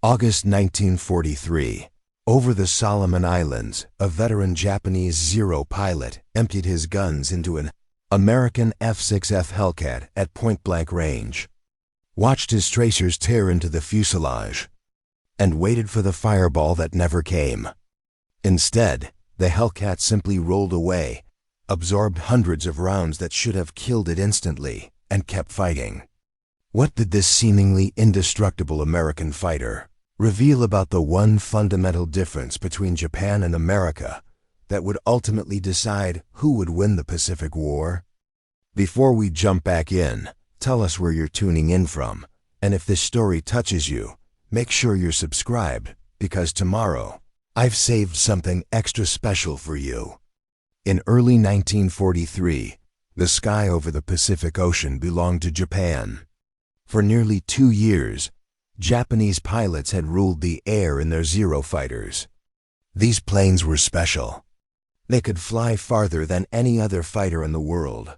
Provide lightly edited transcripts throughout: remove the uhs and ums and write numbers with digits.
August 1943. Over the Solomon Islands, a veteran Japanese Zero pilot emptied his guns into an American F6F Hellcat at point-blank range, watched his tracers tear into the fuselage, and waited for the fireball that never came. Instead, the Hellcat simply rolled away, absorbed hundreds of rounds that should have killed it instantly, and kept fighting. What did this seemingly indestructible American fighter reveal about the one fundamental difference between Japan and America that would ultimately decide who would win the Pacific War? Before we jump back in, tell us where you're tuning in from, and if this story touches you, make sure you're subscribed, because tomorrow, I've saved something extra special for you. In early 1943, the sky over the Pacific Ocean belonged to Japan. For nearly 2 years, Japanese pilots had ruled the air in their Zero fighters. These planes were special. They could fly farther than any other fighter in the world.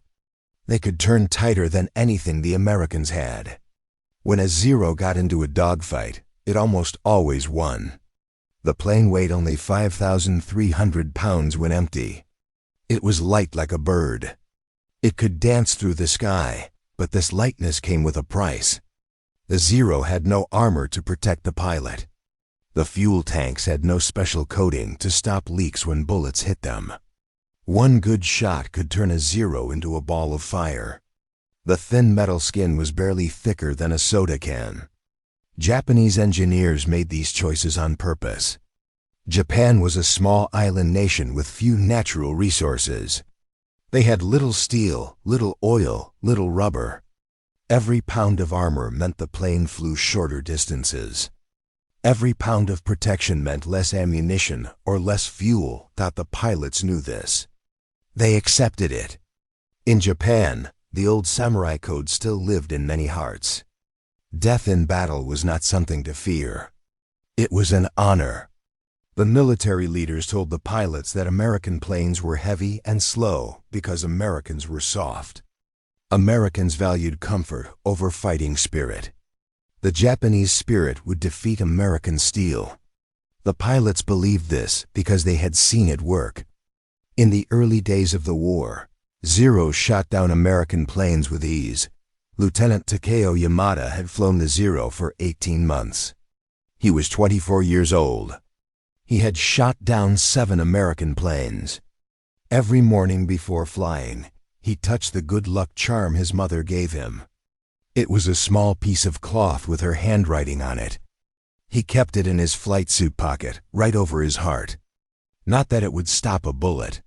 They could turn tighter than anything the Americans had. When a Zero got into a dogfight, it almost always won. The plane weighed only 5,300 pounds when empty. It was light like a bird. It could dance through the sky, but this lightness came with a price. The Zero had no armor to protect the pilot. The fuel tanks had no special coating to stop leaks when bullets hit them. One good shot could turn a Zero into a ball of fire. The thin metal skin was barely thicker than a soda can. Japanese engineers made these choices on purpose. Japan was a small island nation with few natural resources. They had little steel, little oil, little rubber. Every pound of armor meant the plane flew shorter distances. Every pound of protection meant less ammunition or less fuel. The pilots knew this. They accepted it. In Japan, the old samurai code still lived in many hearts. Death in battle was not something to fear. It was an honor. The military leaders told the pilots that American planes were heavy and slow because Americans were soft. Americans valued comfort over fighting spirit. The Japanese spirit would defeat American steel. The pilots believed this because they had seen it work. In the early days of the war, Zeros shot down American planes with ease. Lieutenant Takeo Yamada had flown the Zero for 18 months. He was 24 years old. He had shot down 7 American planes. Every morning before flying, he touched the good luck charm his mother gave him. It was a small piece of cloth with her handwriting on it. He kept it in his flight suit pocket, right over his heart. Not that it would stop a bullet.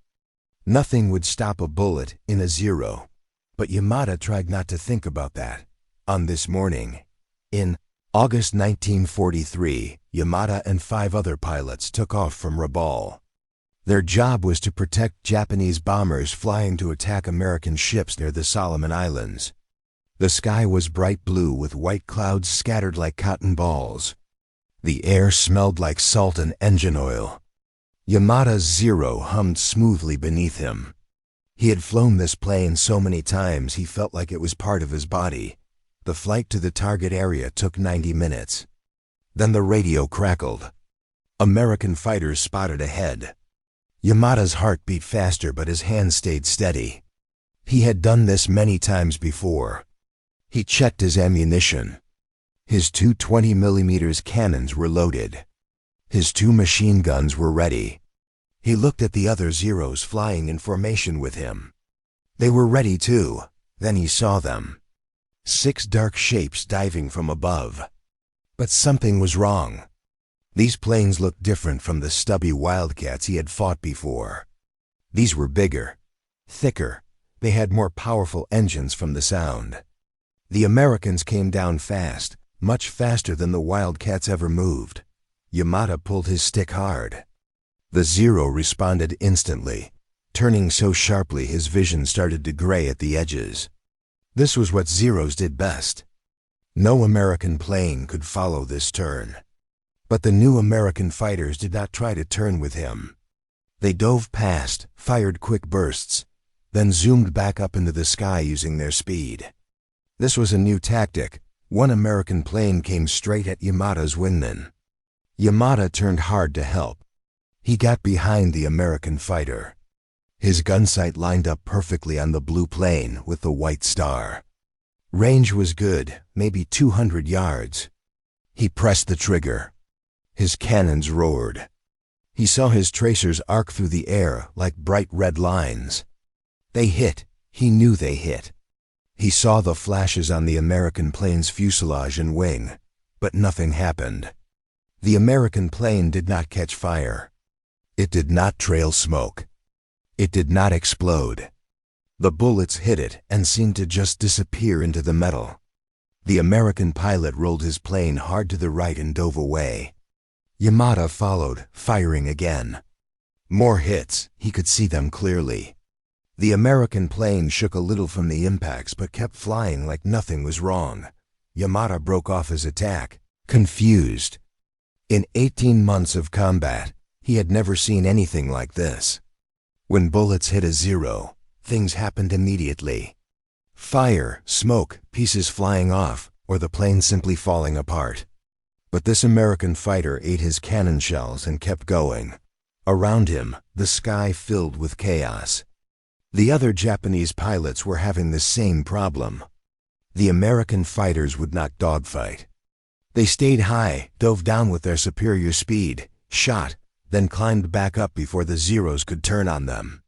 Nothing would stop a bullet in a Zero. But Yamada tried not to think about that. On this morning, in August 1943, Yamada and 5 other pilots took off from Rabaul. Their job was to protect Japanese bombers flying to attack American ships near the Solomon Islands. The sky was bright blue with white clouds scattered like cotton balls. The air smelled like salt and engine oil. Yamada's Zero hummed smoothly beneath him. He had flown this plane so many times he felt like it was part of his body. The flight to the target area took 90 minutes. Then the radio crackled. American fighters spotted ahead. Yamada's heart beat faster, but his hand stayed steady. He had done this many times before. He checked his ammunition. His 2 20mm cannons were loaded. His 2 machine guns were ready. He looked at the other Zeros flying in formation with him. They were ready too. Then he saw them. 6 dark shapes diving from above. But something was wrong. These planes looked different from the stubby Wildcats he had fought before. These were bigger, thicker. They had more powerful engines from the sound. The Americans came down fast, much faster than the Wildcats ever moved. Yamada pulled his stick hard. The Zero responded instantly, turning so sharply his vision started to gray at the edges. This was what Zeros did best. No American plane could follow this turn. But the new American fighters did not try to turn with him. They dove past, fired quick bursts, then zoomed back up into the sky using their speed. This was a new tactic, One American plane came straight at Yamada's wingman. Yamada turned hard to help. He got behind the American fighter. His gun sight lined up perfectly on the blue plane with the white star. Range was good, maybe 200 yards. He pressed the trigger. His cannons roared. He saw his tracers arc through the air like bright red lines. They hit. He knew they hit. He saw the flashes on the American plane's fuselage and wing, but nothing happened. The American plane did not catch fire. It did not trail smoke. It did not explode. The bullets hit it and seemed to just disappear into the metal. The American pilot rolled his plane hard to the right and dove away. Yamada followed, firing again. More hits. He could see them clearly. The American plane shook a little from the impacts but kept flying like nothing was wrong. Yamada broke off his attack, confused. In 18 months of combat, he had never seen anything like this. When bullets hit a zero, things happened immediately. Fire, smoke, pieces flying off, or the plane simply falling apart. But this American fighter ate his cannon shells and kept going. Around him, the sky filled with chaos. The other Japanese pilots were having the same problem. The American fighters would not dogfight. They stayed high, dove down with their superior speed, shot, then climbed back up before the Zeros could turn on them.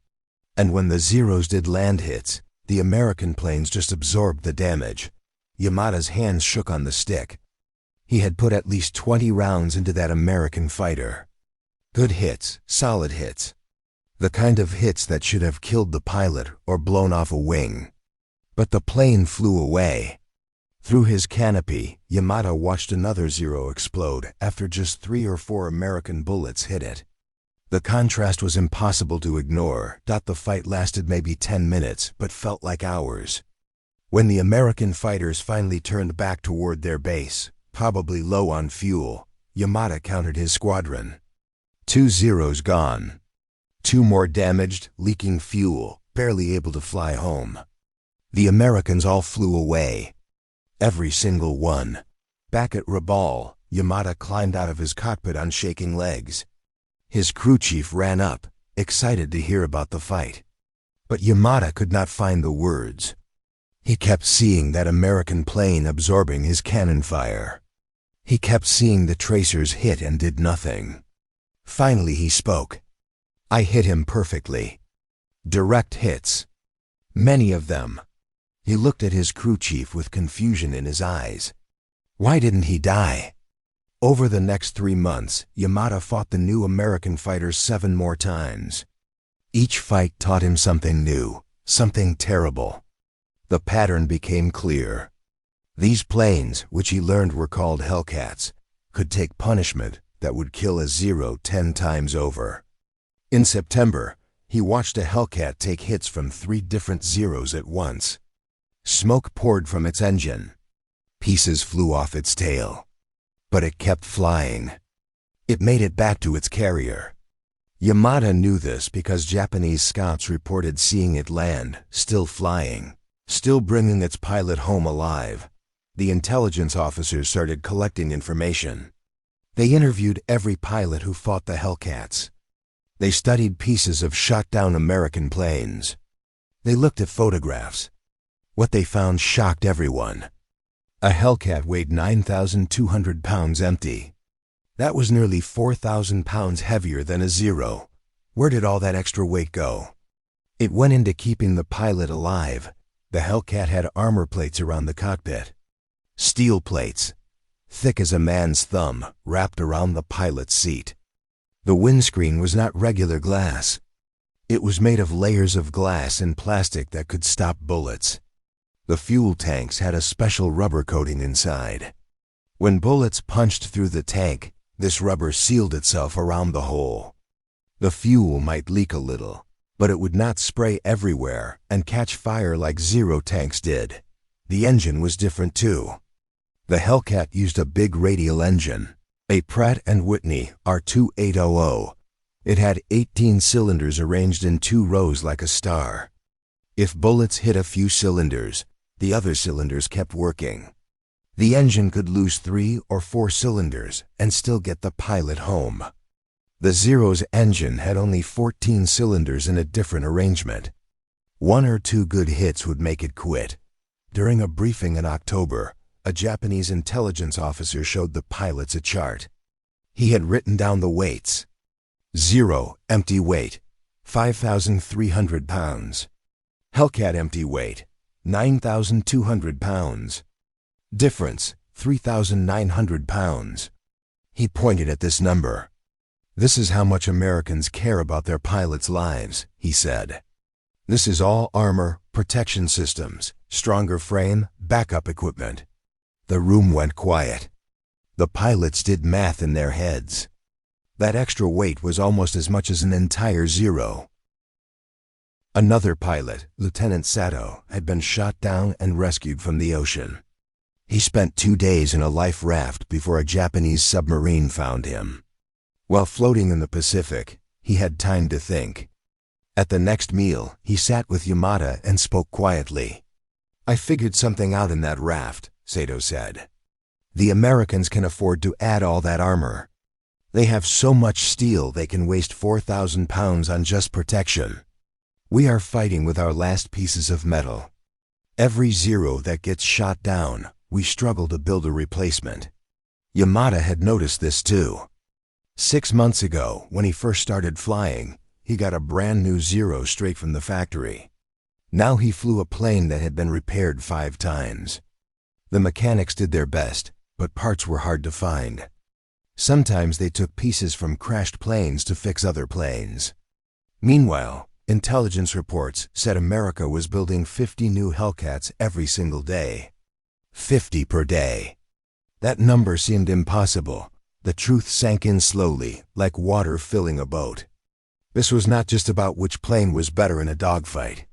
And when the Zeros did land hits, the American planes just absorbed the damage. Yamada's hands shook on the stick. He had put at least 20 rounds into that American fighter. Good hits, solid hits. The kind of hits that should have killed the pilot or blown off a wing. But the plane flew away. Through his canopy, Yamada watched another Zero explode after just 3 or 4 American bullets hit it. The contrast was impossible to ignore. The fight lasted maybe 10 minutes, but felt like hours. When the American fighters finally turned back toward their base, probably low on fuel, Yamada counted his squadron. 2 Zeros gone. 2 more damaged, leaking fuel, barely able to fly home. The Americans all flew away. Every single one. Back at Rabaul, Yamada climbed out of his cockpit on shaking legs. His crew chief ran up, excited to hear about the fight. But Yamada could not find the words. He kept seeing that American plane absorbing his cannon fire. He kept seeing the tracers hit and did nothing. Finally he spoke. I hit him perfectly. Direct hits. Many of them. He looked at his crew chief with confusion in his eyes. Why didn't he die? Over the next 3 months, Yamada fought the new American fighters 7 more times. Each fight taught him something new, something terrible. The pattern became clear. These planes, which he learned were called Hellcats, could take punishment that would kill a Zero 10 times over. In September, he watched a Hellcat take hits from 3 different Zeros at once. Smoke poured from its engine. Pieces flew off its tail. But it kept flying. It made it back to its carrier. Yamada knew this because Japanese scouts reported seeing it land, still flying, still bringing its pilot home alive. The intelligence officers started collecting information. They interviewed every pilot who fought the Hellcats. They studied pieces of shot-down American planes. They looked at photographs. What they found shocked everyone. A Hellcat weighed 9,200 pounds empty. That was nearly 4,000 pounds heavier than a Zero. Where did all that extra weight go? It went into keeping the pilot alive. The Hellcat had armor plates around the cockpit. Steel plates, thick as a man's thumb, wrapped around the pilot's seat. The windscreen was not regular glass. It was made of layers of glass and plastic that could stop bullets. The fuel tanks had a special rubber coating inside. When bullets punched through the tank, this rubber sealed itself around the hole. The fuel might leak a little, but it would not spray everywhere and catch fire like Zero tanks did. The engine was different too. The Hellcat used a big radial engine, a Pratt & Whitney R2800. It had 18 cylinders arranged in 2 rows like a star. If bullets hit a few cylinders, the other cylinders kept working. The engine could lose 3 or 4 cylinders and still get the pilot home. The Zero's engine had only 14 cylinders in a different arrangement. 1 or 2 good hits would make it quit. During a briefing in October, a Japanese intelligence officer showed the pilots a chart. He had written down the weights. Zero, empty weight, 5,300 pounds. Hellcat empty weight, 9,200 pounds. Difference, 3,900 pounds. He pointed at this number. This is how much Americans care about their pilots' lives, he said. This is all armor, protection systems, stronger frame, backup equipment. The room went quiet. The pilots did math in their heads. That extra weight was almost as much as an entire Zero. Another pilot, Lieutenant Sato, had been shot down and rescued from the ocean. He spent 2 days in a life raft before a Japanese submarine found him. While floating in the Pacific, he had time to think. At the next meal, he sat with Yamada and spoke quietly. "I figured something out in that raft," Sato said. "The Americans can afford to add all that armor. They have so much steel they can waste 4,000 pounds on just protection. We are fighting with our last pieces of metal. Every Zero that gets shot down, we struggle to build a replacement." Yamada had noticed this too. 6 months ago, when he first started flying, he got a brand new Zero straight from the factory. Now he flew a plane that had been repaired 5 times. The mechanics did their best, but parts were hard to find. Sometimes they took pieces from crashed planes to fix other planes. Meanwhile, intelligence reports said America was building 50 new Hellcats every single day. 50 per day. That number seemed impossible. The truth sank in slowly, like water filling a boat. This was not just about which plane was better in a dogfight.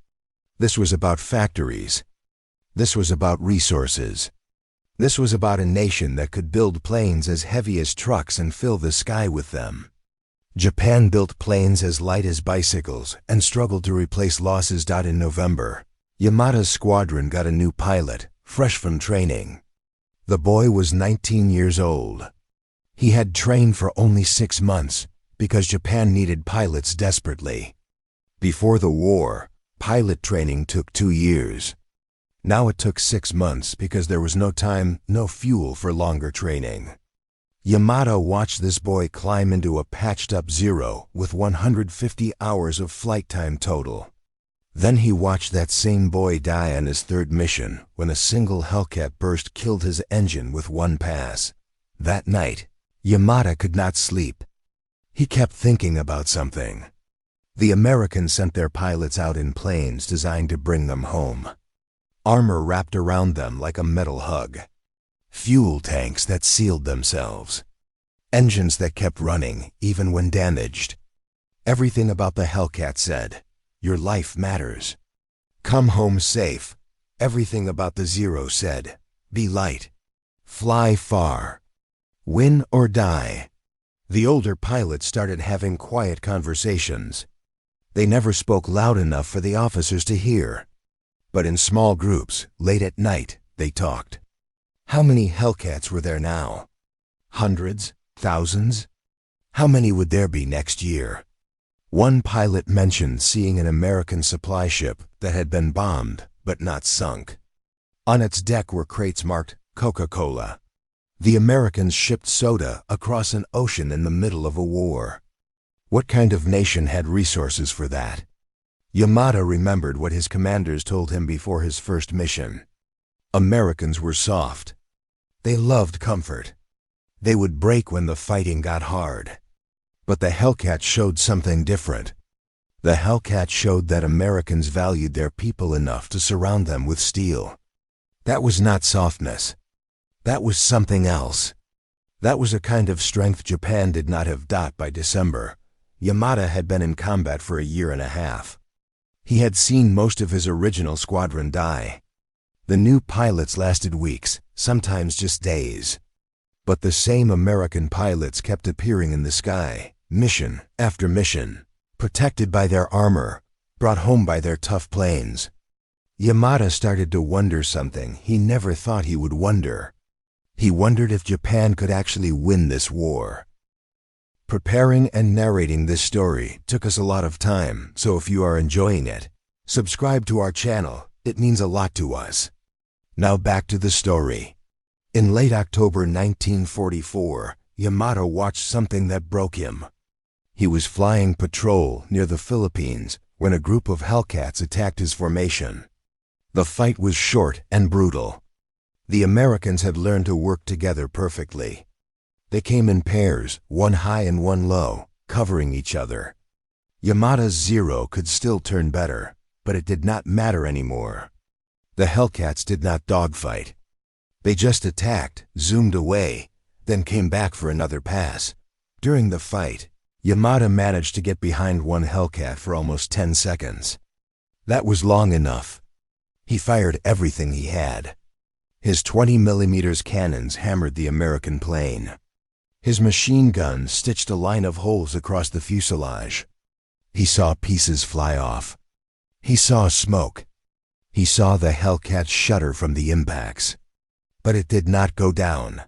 This was about factories. This was about resources. This was about a nation that could build planes as heavy as trucks and fill the sky with them. Japan built planes as light as bicycles and struggled to replace losses. In November, Yamada's squadron got a new pilot, fresh from training. The boy was 19 years old. He had trained for only 6 months because Japan needed pilots desperately. Before the war, pilot training took 2 years. Now it took 6 months because there was no time, no fuel for longer training. Yamada watched this boy climb into a patched-up Zero with 150 hours of flight time total. Then he watched that same boy die on his 3rd mission when a single Hellcat burst killed his engine with 1 pass. That night, Yamada could not sleep. He kept thinking about something. The Americans sent their pilots out in planes designed to bring them home. Armor wrapped around them like a metal hug. Fuel tanks that sealed themselves. Engines that kept running even when damaged. Everything about the Hellcat said, "Your life matters. Come home safe." Everything about the Zero said, "Be light. Fly far. Win or die." The older pilots started having quiet conversations. They never spoke loud enough for the officers to hear. But in small groups, late at night, they talked. How many Hellcats were there now? Hundreds? Thousands? How many would there be next year? One pilot mentioned seeing an American supply ship that had been bombed, but not sunk. On its deck were crates marked Coca-Cola. The Americans shipped soda across an ocean in the middle of a war. What kind of nation had resources for that? Yamada remembered what his commanders told him before his first mission. Americans were soft. They loved comfort. They would break when the fighting got hard. But the Hellcat showed something different. The Hellcat showed that Americans valued their people enough to surround them with steel. That was not softness. That was something else. That was a kind of strength Japan did not have. By December, Yamada had been in combat for a year and a half. He had seen most of his original squadron die. The new pilots lasted weeks, sometimes just days. But the same American pilots kept appearing in the sky, mission after mission, protected by their armor, brought home by their tough planes. Yamada started to wonder something he never thought he would wonder. He wondered if Japan could actually win this war. Preparing and narrating this story took us a lot of time, so if you are enjoying it, subscribe to our channel. It means a lot to us. Now back to the story. In late October 1944, Yamato watched something that broke him. He was flying patrol near the Philippines when a group of Hellcats attacked his formation. The fight was short and brutal. The Americans had learned to work together perfectly. They came in pairs, one high and one low, covering each other. Yamato's Zero could still turn better, but it did not matter anymore. The Hellcats did not dogfight. They just attacked, zoomed away, then came back for another pass. During the fight, Yamato managed to get behind one Hellcat for almost 10 seconds. That was long enough. He fired everything he had. His 20mm cannons hammered the American plane. His machine gun stitched a line of holes across the fuselage. He saw pieces fly off. He saw smoke. He saw the Hellcat shudder from the impacts. But it did not go down.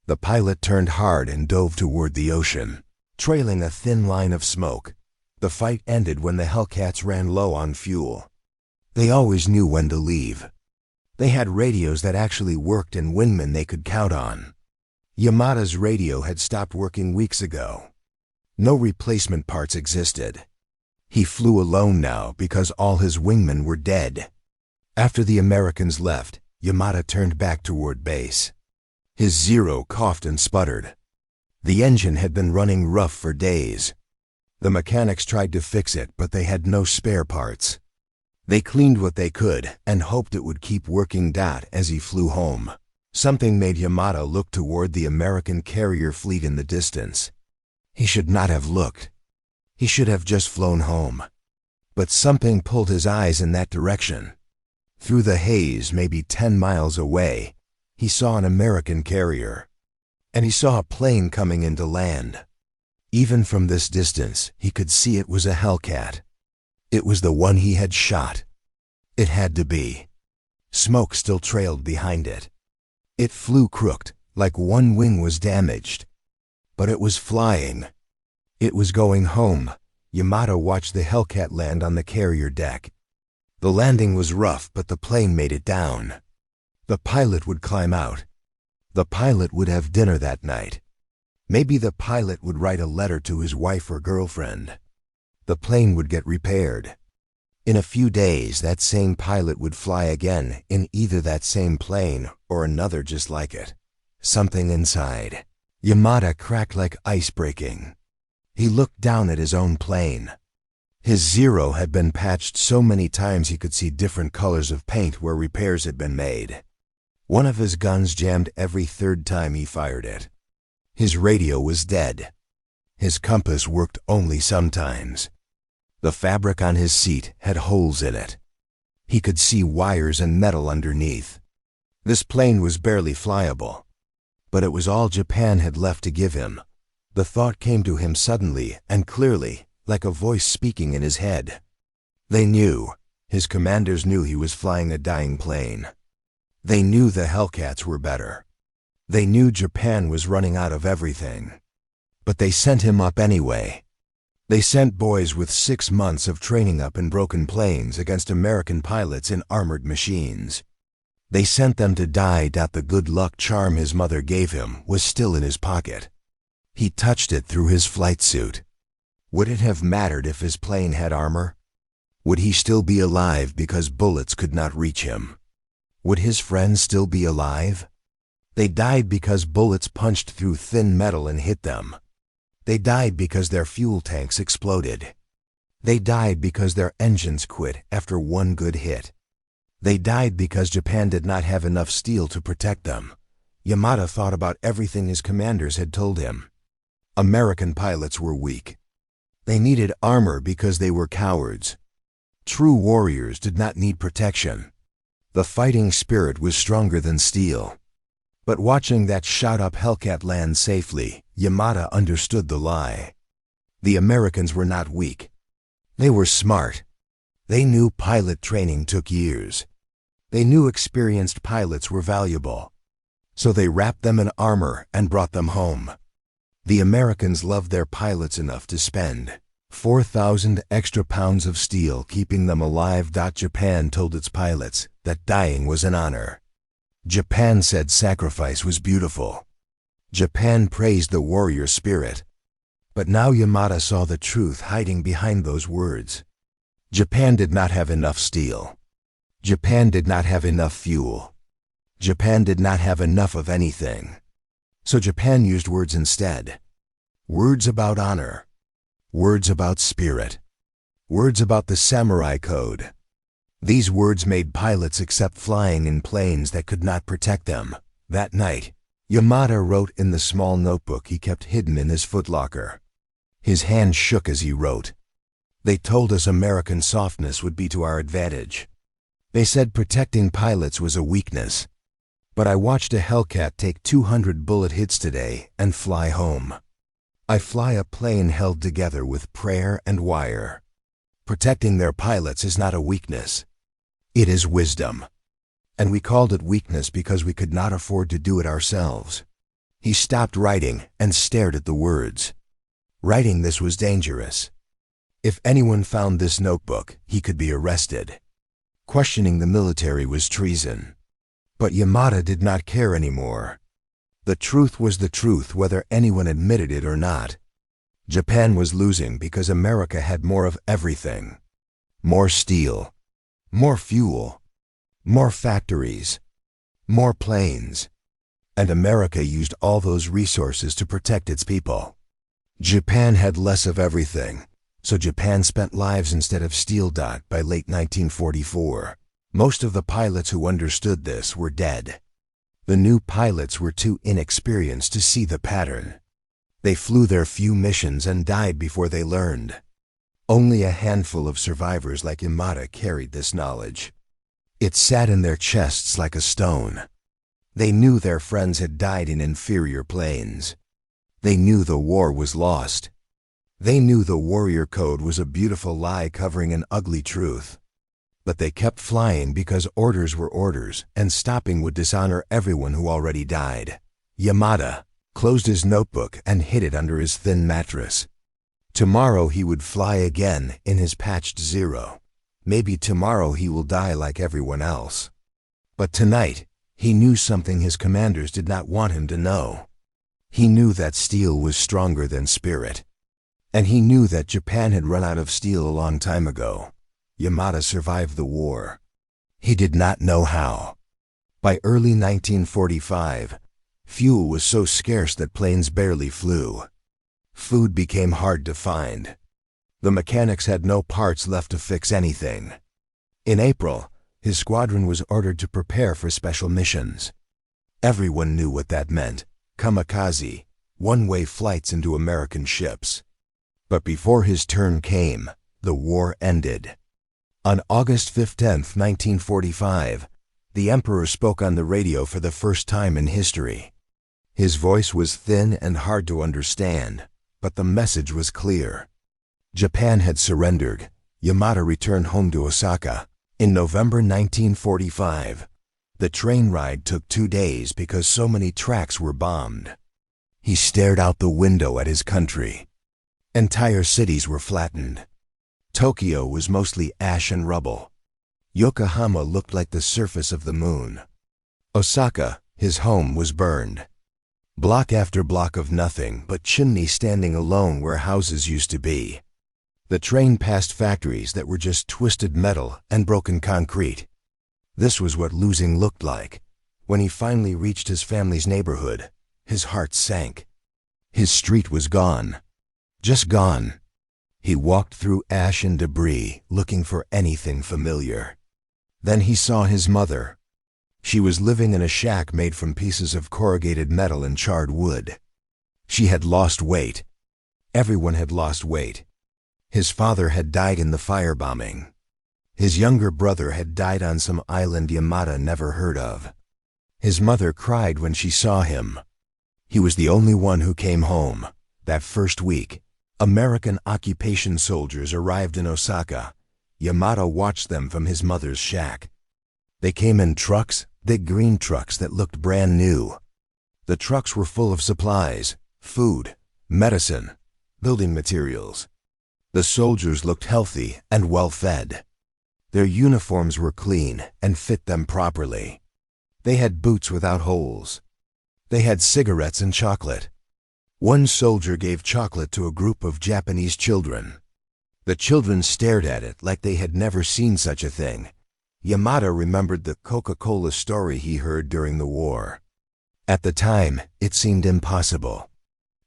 The pilot turned hard and dove toward the ocean, trailing a thin line of smoke. The fight ended when the Hellcats ran low on fuel. They always knew when to leave. They had radios that actually worked and wingmen they could count on. Yamato's radio had stopped working weeks ago. No replacement parts existed. He flew alone now because all his wingmen were dead. After the Americans left, Yamato turned back toward base. His Zero coughed and sputtered. The engine had been running rough for days. The mechanics tried to fix it, but they had no spare parts. They cleaned what they could and hoped it would keep working. As he flew home, something made Yamato look toward the American carrier fleet in the distance. He should not have looked. He should have just flown home. But something pulled his eyes in that direction. Through the haze, maybe 10 miles away, he saw an American carrier. And he saw a plane coming into land. Even from this distance, he could see it was a Hellcat. It was the one he had shot. It had to be. Smoke still trailed behind it. It flew crooked, like one wing was damaged. But it was flying. It was going home. Yamato watched the Hellcat land on the carrier deck. The landing was rough, but the plane made it down. The pilot would climb out. The pilot would have dinner that night. Maybe the pilot would write a letter to his wife or girlfriend. The plane would get repaired. In a few days, that same pilot would fly again in either that same plane or another just like it. Something inside Yamato cracked like ice breaking. He looked down at his own plane. His Zero had been patched so many times he could see different colors of paint where repairs had been made. One of his guns jammed every third time he fired it. His radio was dead. His compass worked only sometimes. The fabric on his seat had holes in it. He could see wires and metal underneath. This plane was barely flyable. But it was all Japan had left to give him. The thought came to him suddenly and clearly, like a voice speaking in his head. They knew. His commanders knew he was flying a dying plane. They knew the Hellcats were better. They knew Japan was running out of everything. But they sent him up anyway. They sent boys with 6 months of training up in broken planes against American pilots in armored machines. They sent them to die. The good luck charm his mother gave him was still in his pocket. He touched it through his flight suit. Would it have mattered if his plane had armor? Would he still be alive because bullets could not reach him? Would his friends still be alive? They died because bullets punched through thin metal and hit them. They died because their fuel tanks exploded. They died because their engines quit after one good hit. They died because Japan did not have enough steel to protect them. Yamato thought about everything his commanders had told him. American pilots were weak. They needed armor because they were cowards. True warriors did not need protection. The fighting spirit was stronger than steel. But watching that shot-up Hellcat land safely, Yamato understood the lie. The Americans were not weak. They were smart. They knew pilot training took years. They knew experienced pilots were valuable. So they wrapped them in armor and brought them home. The Americans loved their pilots enough to spend 4,000 extra pounds of steel keeping them alive. Japan told its pilots that dying was an honor. Japan said sacrifice was beautiful. Japan praised the warrior spirit. But now Yamada saw the truth hiding behind those words. Japan did not have enough steel. Japan did not have enough fuel. Japan did not have enough of anything. So Japan used words instead. Words about honor. Words about spirit. Words about the samurai code. These words made pilots accept flying in planes that could not protect them. That night, Yamada wrote in the small notebook he kept hidden in his footlocker. His hand shook as he wrote. They told us American softness would be to our advantage. They said protecting pilots was a weakness. But I watched a Hellcat take 200 bullet hits today and fly home. I fly a plane held together with prayer and wire. Protecting their pilots is not a weakness. It is wisdom. And we called it weakness because we could not afford to do it ourselves. He stopped writing and stared at the words. Writing this was dangerous. If anyone found this notebook, he could be arrested. Questioning the military was treason. But Yamada did not care anymore. The truth was the truth whether anyone admitted it or not. Japan was losing because America had more of everything. More steel. More fuel. More factories. More planes. And America used all those resources to protect its people. Japan had less of everything, so Japan spent lives instead of steel. By late 1944. Most of the pilots who understood this were dead. The new pilots were too inexperienced to see the pattern. They flew their few missions and died before they learned. Only a handful of survivors like Yamada carried this knowledge. It sat in their chests like a stone. They knew their friends had died in inferior planes. They knew the war was lost. They knew the warrior code was a beautiful lie covering an ugly truth. But they kept flying because orders were orders, and stopping would dishonor everyone who already died. Yamada closed his notebook and hid it under his thin mattress. Tomorrow he would fly again in his patched Zero. Maybe tomorrow he will die like everyone else. But tonight, he knew something his commanders did not want him to know. He knew that steel was stronger than spirit. And he knew that Japan had run out of steel a long time ago. Yamada survived the war. He did not know how. By early 1945, fuel was so scarce that planes barely flew. Food became hard to find. The mechanics had no parts left to fix anything. In April, his squadron was ordered to prepare for special missions. Everyone knew what that meant: kamikaze, one-way flights into American ships. But before his turn came, the war ended. On August 15, 1945, the Emperor spoke on the radio for the first time in history. His voice was thin and hard to understand, but the message was clear. Japan had surrendered. Yamada returned home to Osaka. In November 1945, the train ride took 2 days because so many tracks were bombed. He stared out the window at his country. Entire cities were flattened. Tokyo was mostly ash and rubble. Yokohama looked like the surface of the moon. Osaka, his home, was burned. Block after block of nothing but chimney standing alone where houses used to be. The train passed factories that were just twisted metal and broken concrete. This was what losing looked like. When he finally reached his family's neighborhood, his heart sank. His street was gone. Just gone. He walked through ash and debris, looking for anything familiar. Then he saw his mother. She was living in a shack made from pieces of corrugated metal and charred wood. She had lost weight. Everyone had lost weight. His father had died in the firebombing. His younger brother had died on some island Yamada never heard of. His mother cried when she saw him. He was the only one who came home. That first week, American occupation soldiers arrived in Osaka. Yamada watched them from his mother's shack. They came in trucks, big green trucks that looked brand new. The trucks were full of supplies, food, medicine, building materials. The soldiers looked healthy and well-fed. Their uniforms were clean and fit them properly. They had boots without holes. They had cigarettes and chocolate. One soldier gave chocolate to a group of Japanese children. The children stared at it like they had never seen such a thing. Yamada remembered the Coca-Cola story he heard during the war. At the time, it seemed impossible.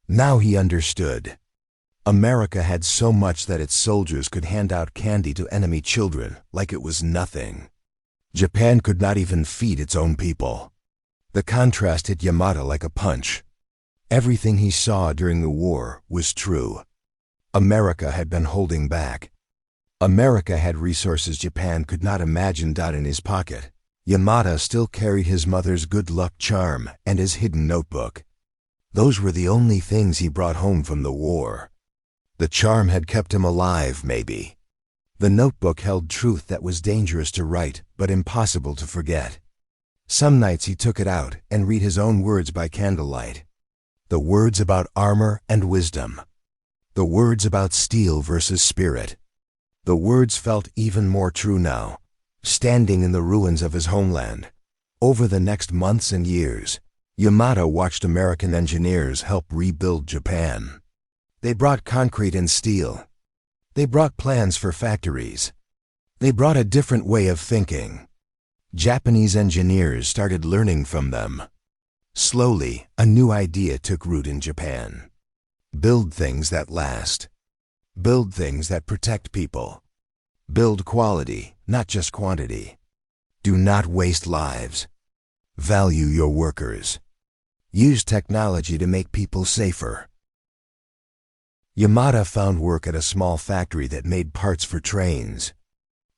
Now he understood. America had so much that its soldiers could hand out candy to enemy children like it was nothing. Japan could not even feed its own people. The contrast hit Yamada like a punch. Everything he saw during the war was true. America had been holding back. America had resources Japan could not imagine. In his pocket, Yamada still carried his mother's good luck charm and his hidden notebook. Those were the only things he brought home from the war. The charm had kept him alive, maybe. The notebook held truth that was dangerous to write, but impossible to forget. Some nights he took it out and read his own words by candlelight. The words about armor and wisdom. The words about steel versus spirit. The words felt even more true now, standing in the ruins of his homeland. Over the next months and years, Yamada watched American engineers help rebuild Japan. They brought concrete and steel. They brought plans for factories. They brought a different way of thinking. Japanese engineers started learning from them. Slowly, a new idea took root in Japan. Build things that last. Build things that protect people. Build quality, not just quantity. Do not waste lives. Value your workers. Use technology to make people safer. Yamada found work at a small factory that made parts for trains.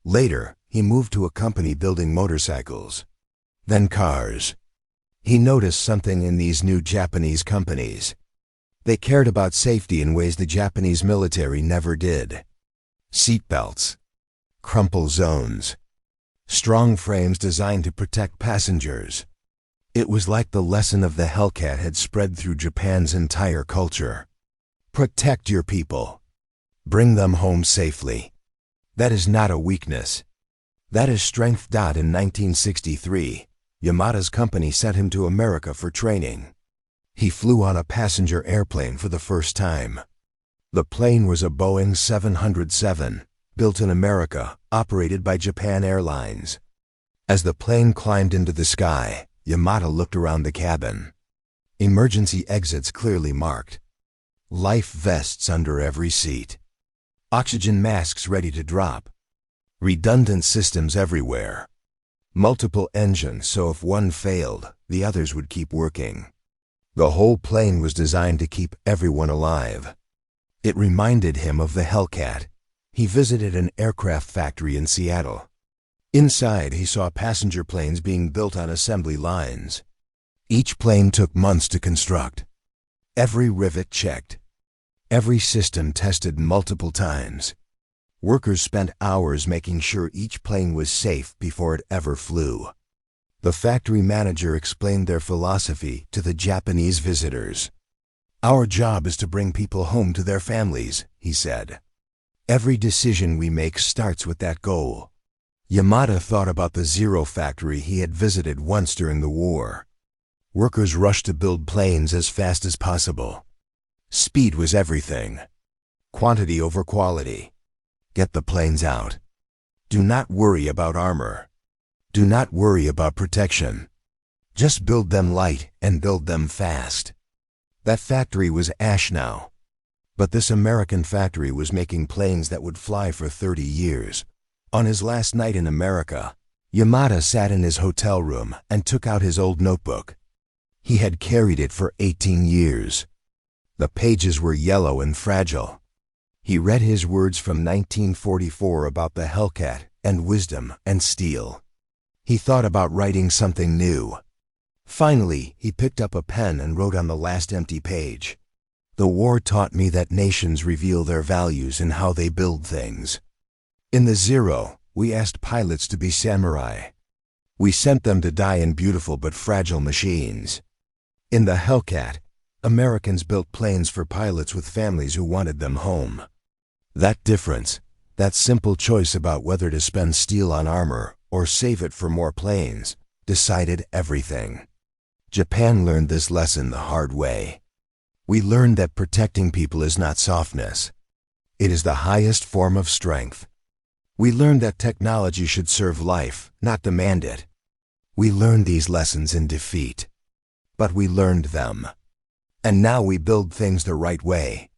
Later, he moved to a company building motorcycles. Then cars. He noticed something in these new Japanese companies. They cared about safety in ways the Japanese military never did. Seatbelts. Crumple zones. Strong frames designed to protect passengers. It was like the lesson of the Hellcat had spread through Japan's entire culture. Protect your people. Bring them home safely. That is not a weakness. That is strength. In 1963, Yamada's company sent him to America for training. He flew on a passenger airplane for the first time. The plane was a Boeing 707, built in America, operated by Japan Airlines. As the plane climbed into the sky, Yamada looked around the cabin. Emergency exits clearly marked. Life vests under every seat. Oxygen masks ready to drop. Redundant systems everywhere. Multiple engines, so if one failed, the others would keep working. The whole plane was designed to keep everyone alive. It reminded him of the Hellcat. He visited an aircraft factory in Seattle. Inside, he saw passenger planes being built on assembly lines. Each plane took months to construct. Every rivet checked. Every system tested multiple times. Workers spent hours making sure each plane was safe before it ever flew. The factory manager explained their philosophy to the Japanese visitors. "Our job is to bring people home to their families," he said. "Every decision we make starts with that goal." Yamada thought about the Zero factory he had visited once during the war. Workers rushed to build planes as fast as possible. Speed was everything. Quantity over quality. Get the planes out. Do not worry about armor. Do not worry about protection. Just build them light and build them fast. That factory was ash now. But this American factory was making planes that would fly for 30 years. On his last night in America, Yamada sat in his hotel room and took out his old notebook. He had carried it for 18 years. The pages were yellow and fragile. He read his words from 1944 about the Hellcat and wisdom and steel. He thought about writing something new. Finally, he picked up a pen and wrote on the last empty page. "The war taught me that nations reveal their values in how they build things. In the Zero, we asked pilots to be samurai. We sent them to die in beautiful but fragile machines. In the Hellcat, Americans built planes for pilots with families who wanted them home. That difference, that simple choice about whether to spend steel on armor or save it for more planes, decided everything. Japan learned this lesson the hard way. We learned that protecting people is not softness. It is the highest form of strength. We learned that technology should serve life, not demand it. We learned these lessons in defeat. But we learned them. And now we build things the right way.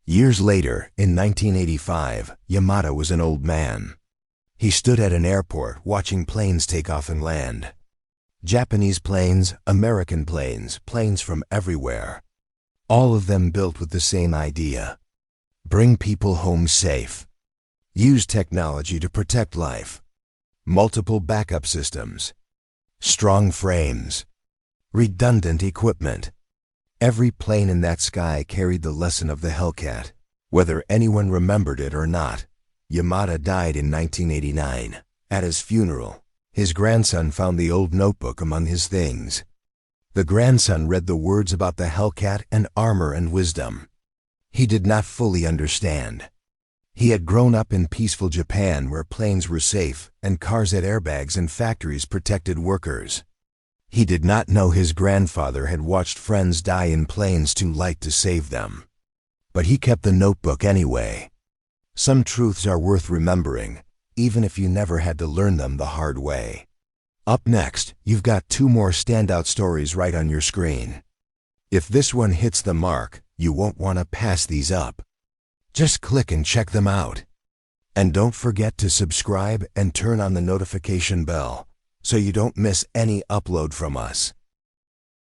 Years later, in 1985, Yamada was an old man. He stood at an airport watching planes take off and land. Japanese planes, American planes, planes from everywhere. All of them built with the same idea. Bring people home safe. Use technology to protect life. Multiple backup systems. Strong frames. Redundant equipment. Every plane in that sky carried the lesson of the Hellcat. Whether anyone remembered it or not, Yamada died in 1989. At his funeral, his grandson found the old notebook among his things. The grandson read the words about the Hellcat and armor and wisdom. He did not fully understand. He had grown up in peaceful Japan where planes were safe and cars had airbags and factories protected workers. He did not know his grandfather had watched friends die in planes too light to save them. But he kept the notebook anyway. Some truths are worth remembering, even if you never had to learn them the hard way. Up next, you've got 2 more standout stories right on your screen. If this one hits the mark, you won't want to pass these up. Just click and check them out. And don't forget to subscribe and turn on the notification bell so you don't miss any upload from us.